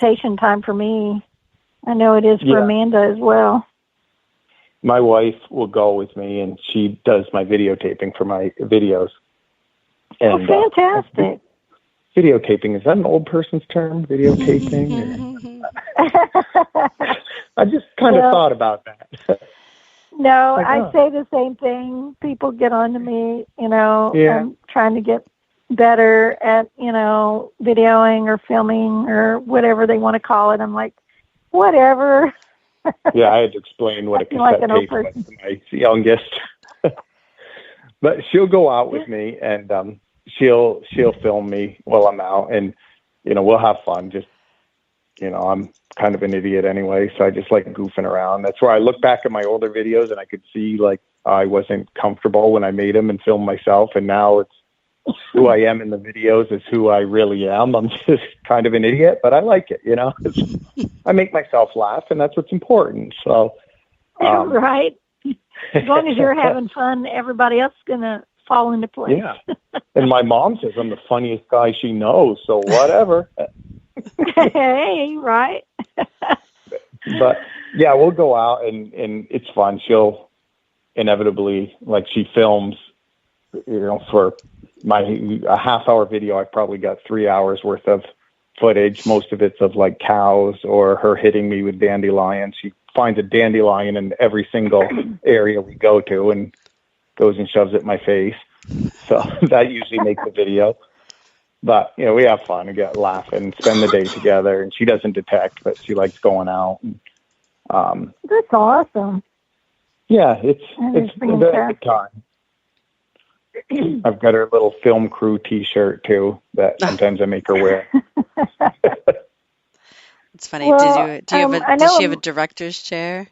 meditation time for me. I know it is for Yeah. Amanda as well. My wife will go with me, and she does my videotaping for my videos. And, fantastic. Videotaping, is that an old person's term, videotaping? I just kind of thought about that. No, I say the same thing. People get on to me, I'm trying to get better at, videoing or filming or whatever they want to call it. I'm like, whatever. Yeah, I had to explain what a cassette tape was to my youngest. But she'll go out with me, and she'll film me while I'm out, and, we'll have fun. Just, I'm kind of an idiot anyway, so I just like goofing around. That's where I look back at my older videos, and I could see, like, I wasn't comfortable when I made them and filmed myself, and now it's who I am in the videos is who I really am. I'm just kind of an idiot, but I like it, I make myself laugh, and that's what's important. So, right. As long as you're having fun, everybody else is going to fall into place. Yeah. And my mom says I'm the funniest guy she knows, so whatever. Hey, right. But yeah, we'll go out, and it's fun. She'll inevitably, like, she films, for a half-hour video, I've probably got 3 hours worth of footage. Most of it's of, like, cows or her hitting me with dandelions. She finds a dandelion in every single area we go to and goes and shoves it in my face. So that usually makes the video. But, we have fun and get laughing, spend the day together. And she doesn't detect, but she likes going out. And, that's awesome. Yeah, it's a very good time. I've got her little film crew T-shirt too that sometimes I make her wear. It's funny. Well, does she have a director's chair?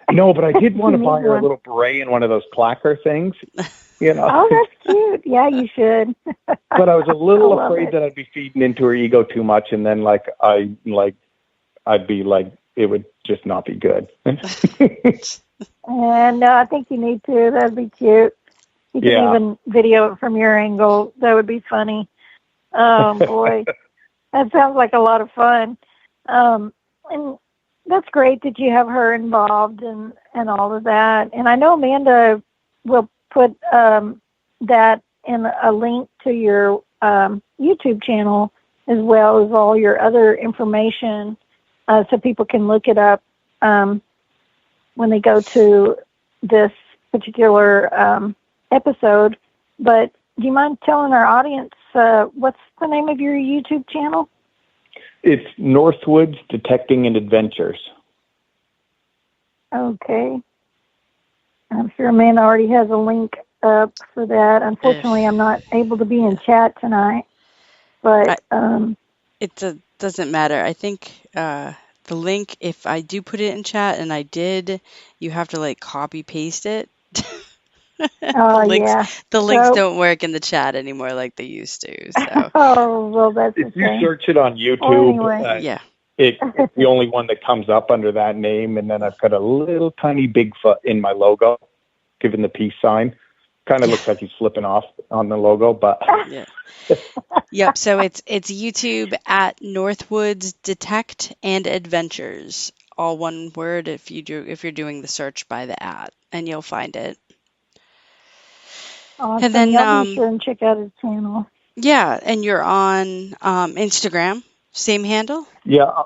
No, but I did want to buy her a little beret and one of those clacker things. Oh, that's cute. Yeah, you should. But I was a little afraid that I'd be feeding into her ego too much, and then I'd be like, it would just not be good. And no, I think you need to. That'd be cute. You can even video it from your angle. That would be funny. Oh, boy. That sounds like a lot of fun. And that's great that you have her involved and all of that. And I know Amanda will put that in a link to your YouTube channel as well as all your other information so people can look it up when they go to this particular episode. But do you mind telling our audience what's the name of your YouTube channel? It's Northwoods Detecting and Adventures. Okay. I'm sure Amanda already has a link up for that. Unfortunately, I'm not able to be in chat tonight. But it doesn't matter. I think the link, if I do put it in chat, and I did, you have to copy paste it. The links don't work in the chat anymore like they used to. So. Oh, well, that's if you search it on YouTube, it's the only one that comes up under that name, and then I've got a little tiny Bigfoot in my logo, given the peace sign. Kind of looks like he's flipping off on the logo, but Yep. So it's YouTube at Northwoods Detect and Adventures, all one word. If you're doing the search by the @ and you'll find it. Awesome. And then I'll be sure and check out his channel. Yeah, and you're on Instagram, same handle? Yeah.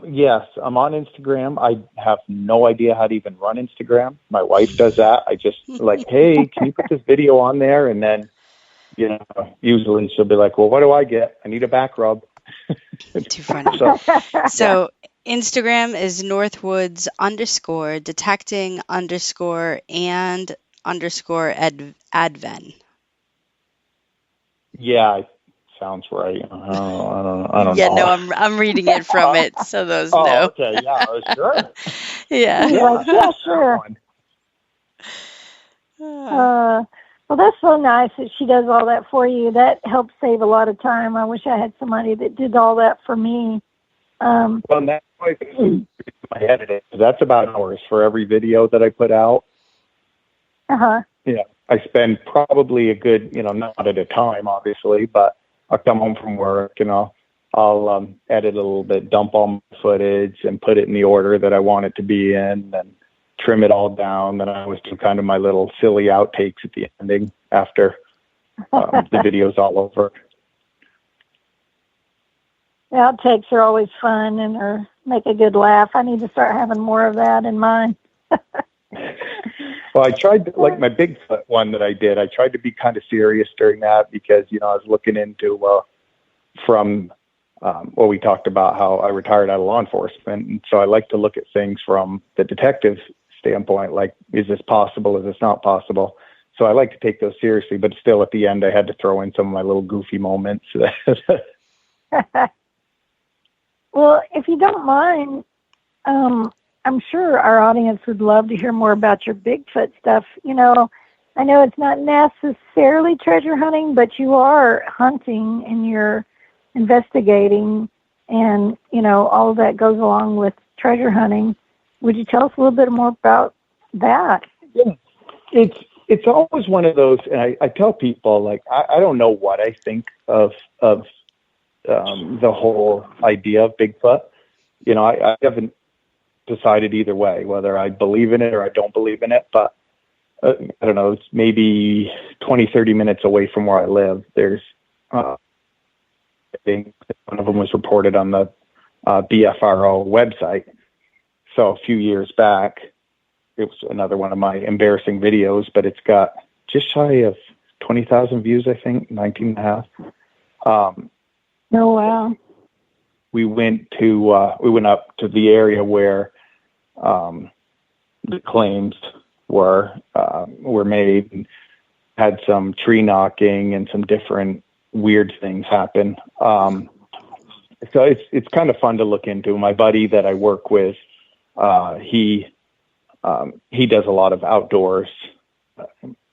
Yes, I'm on Instagram. I have no idea how to even run Instagram. My wife does that. I just hey, can you put this video on there? And then, usually she'll be like, well, what do I get? I need a back rub. Too funny. So Instagram is Northwoods _detecting _and _adven. Yeah, sounds right. I don't know. No, I'm reading it from it, so those know. Okay, yeah, sure. Yeah, sure. Well, that's so nice that she does all that for you. That helps save a lot of time. I wish I had somebody that did all that for me. Well, that's why I edited. That's about hours for every video that I put out. Yeah, I spend probably a good, not at a time, obviously, but I'll come home from work and I'll I'll edit a little bit, dump all my footage, and put it in the order that I want it to be in, and trim it all down. Then I always do kind of my little silly outtakes at the ending after the video's all over. The outtakes are always fun and make a good laugh. I need to start having more of that in mine. Well, I tried, like my Bigfoot one that I did, I tried to be kind of serious during that because, I was looking into, from we talked about how I retired out of law enforcement. And so I like to look at things from the detective standpoint, like, is this possible? Is this not possible? So I like to take those seriously, but still at the end, I had to throw in some of my little goofy moments. Well, if you don't mind, I'm sure our audience would love to hear more about your Bigfoot stuff. I know it's not necessarily treasure hunting, but you are hunting and you're investigating, and, all of that goes along with treasure hunting. Would you tell us a little bit more about that? Yeah, it's always one of those, and I tell people, like, I don't know what I think of the whole idea of Bigfoot. I haven't decided either way, whether I believe in it or I don't believe in it, but I don't know, it's maybe 20, 30 minutes away from where I live. There's, I think one of them was reported on the BFRO website. So a few years back, it was another one of my embarrassing videos, but it's got just shy of 20,000 views, I think, 19.5. Oh, wow. We went up to the area where the claims were made, and had some tree knocking and some different weird things happen. So it's kind of fun to look into. My buddy that I work with, he does a lot of outdoors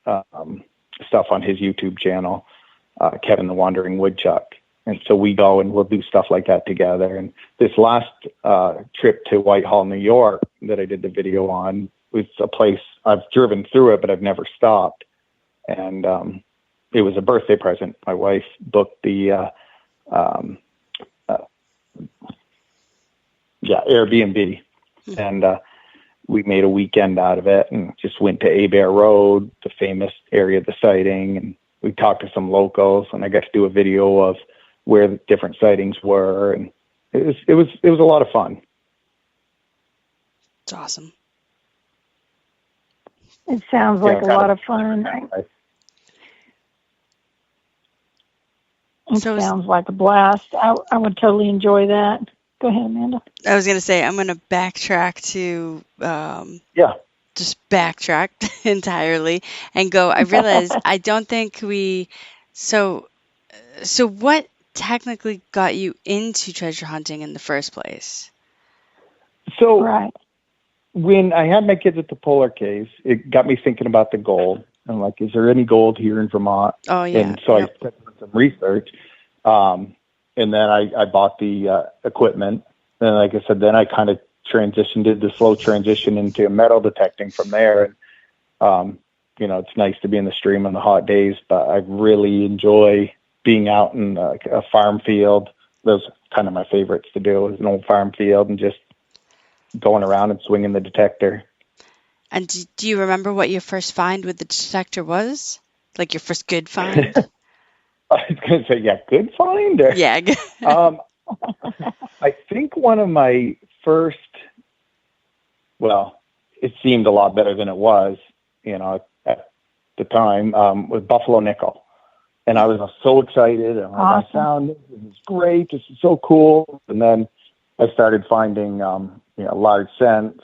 stuff on his YouTube channel, Kevin the Wandering Woodchuck. And so we go and we'll do stuff like that together. And this last trip to Whitehall, New York, that I did the video on, was a place I've driven through it, but I've never stopped. And it was a birthday present. My wife booked the Airbnb, and we made a weekend out of it and just went to Abear Road, the famous area of the sighting, and we talked to some locals, and I got to do a video of where the different sightings were, and it was a lot of fun. It's awesome. It sounds like a lot of fun. It sounds like a blast. I would totally enjoy that. Go ahead, Amanda. I was going to say, I'm going to backtrack to just backtrack entirely and go, I realized I don't think so what technically got you into treasure hunting in the first place? So right. When I had my kids at the Polar Caves, it got me thinking about the gold. I'm like, is there any gold here in Vermont? Oh, yeah. And so I did some research. And then I bought the equipment. And like I said, then I kind of did the slow transition into metal detecting from there. And, it's nice to be in the stream on the hot days, but I really enjoy being out in a farm field. Those are kind of my favorites to do, is an old farm field and just going around and swinging the detector. And do you remember what your first find with the detector was? Like your first good find? I was going to say, good find? Or, yeah. I think one of my first, it seemed a lot better than it was, at the time, was Buffalo Nickel. And I was so excited. And I found this is great. This is so cool. And then I started finding, large scents.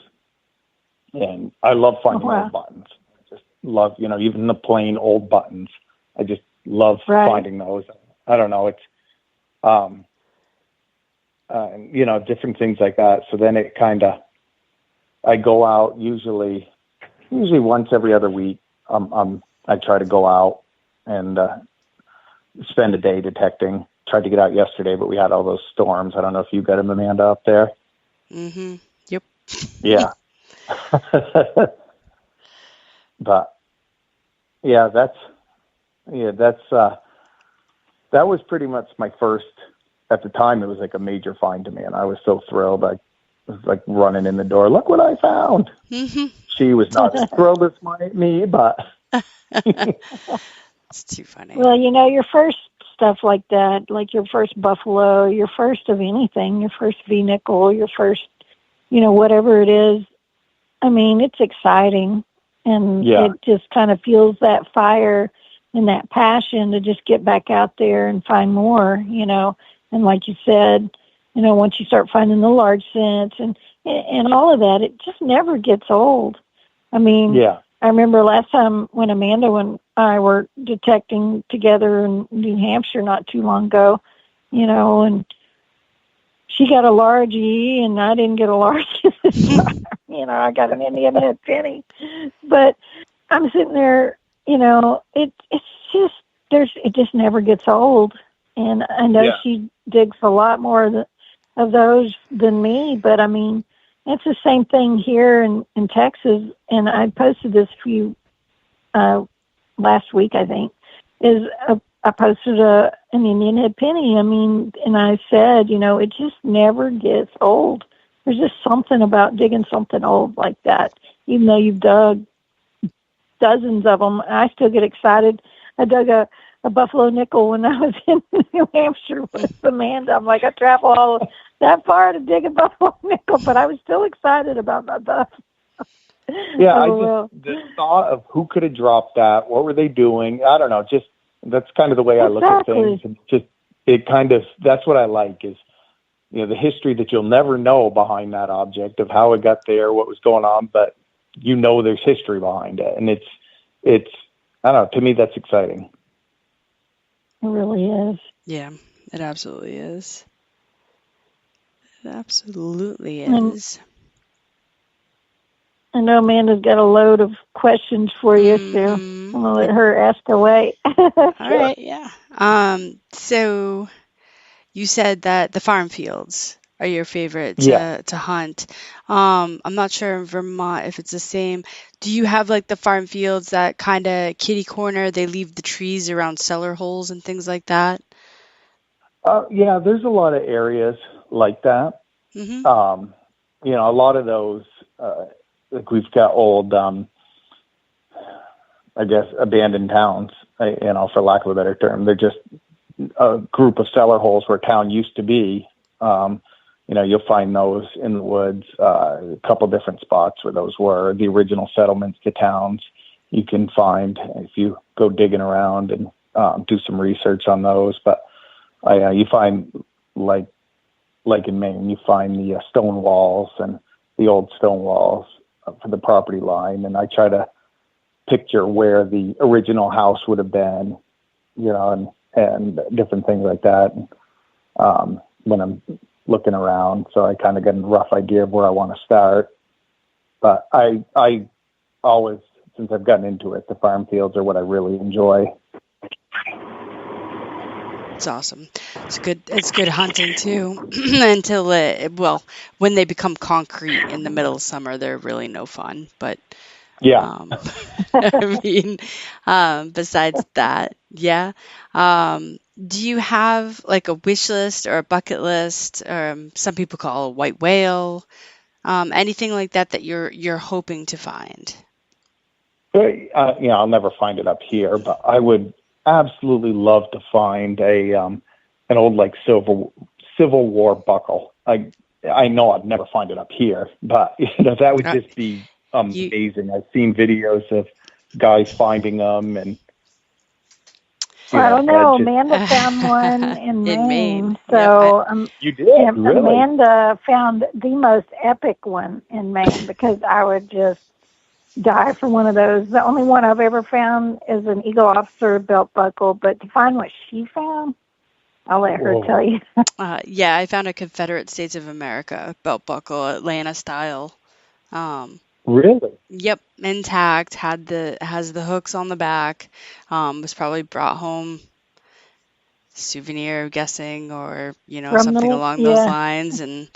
And I love finding old buttons. I just love, even the plain old buttons. I just love finding those. I don't know. It's, different things like that. So then it I go out usually once every other week. I try to go out and spend a day detecting. Tried to get out yesterday, but we had all those storms. I don't know if you got them, Amanda, up there. Mm-hmm. Yep. Yeah. But that was pretty much my first at the time, it was like a major find to me, and I was so thrilled. I was like running in the door, look what I found. Mm-hmm. She was not as thrilled as me, but It's too funny. Well, your first stuff like that, like your first buffalo, your first of anything, your first V-nickel, your first, whatever it is, I mean, it's exciting. And it just kind of fuels that fire and that passion to just get back out there and find more, And like you said, once you start finding the large scents and all of that, it just never gets old. I mean, I remember last time when Amanda and I were detecting together in New Hampshire not too long ago, and she got a large E and I didn't get a large E. I got an Indian head penny. But I'm sitting there, it just never gets old. And I know she digs a lot more of those than me, but I mean, it's the same thing here in Texas. And I posted this for you last week, I think, I posted an Indian head penny. I mean, and I said, it just never gets old. There's just something about digging something old like that. Even though you've dug dozens of them, I still get excited. I dug a buffalo nickel when I was in New Hampshire with Amanda. I'm like, I travel all that far to dig a buffalo nickel, but I was still excited about my buff. Yeah, the thought of who could have dropped that, what were they doing? I don't know. Just that's kind of the way I look at things. That's what I like is, the history that you'll never know behind that object of how it got there, what was going on, but there's history behind it. And it's I don't know, to me that's exciting. It really is. Yeah, it absolutely is. It absolutely is. I know Amanda's got a load of questions for you, so I'm going to let her ask away. All right, yeah. So you said that the farm fields are your favorite to hunt. I'm not sure in Vermont if it's the same. Do you have like the farm fields that kind of kitty corner, they leave the trees around cellar holes and things like that? Yeah, there's a lot of areas like that. Mm-hmm. A lot of those, like we've got old, I guess, abandoned towns, for lack of a better term. They're just a group of cellar holes where town used to be. You'll find those in the woods, a couple different spots where those were the original settlements to towns. You can find if you go digging around and do some research on those. But you find like in Maine, you find the stone walls and the old stone walls for the property line. And I try to picture where the original house would have been, and different things like that. When I'm looking around, so I kind of get a rough idea of where I want to start. But I always, since I've gotten into it, the farm fields are what I really enjoy. It's awesome. It's good hunting too. Until when they become concrete in the middle of summer, they're really no fun. But I mean, besides that, yeah. Do you have like a wish list or a bucket list, or some people call a white whale, anything like that you're hoping to find? I'll never find it up here, but I would absolutely love to find an old like Civil War buckle. I know I'd never find it up here, but that would just be amazing. I've seen videos of guys finding them, and I don't know. Amanda found one in Maine. So you did? Really? Amanda found the most epic one in Maine because I would just die for one of those. The only one I've ever found is an Eagle Officer belt buckle, but to find what she found, I'll let her tell you. I found a Confederate States of America belt buckle, Atlanta style. Really? Yep, intact. Has the hooks on the back. Was probably brought home souvenir, I'm guessing, or something along those lines. And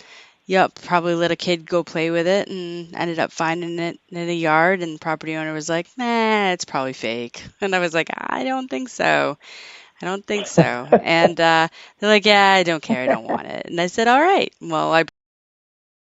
probably let a kid go play with it, and ended up finding it in a yard. And the property owner was like, "Nah, it's probably fake." And I was like, "I don't think so." I don't think so. And they're like, yeah, I don't care. I don't want it. And I said, all right. Well, I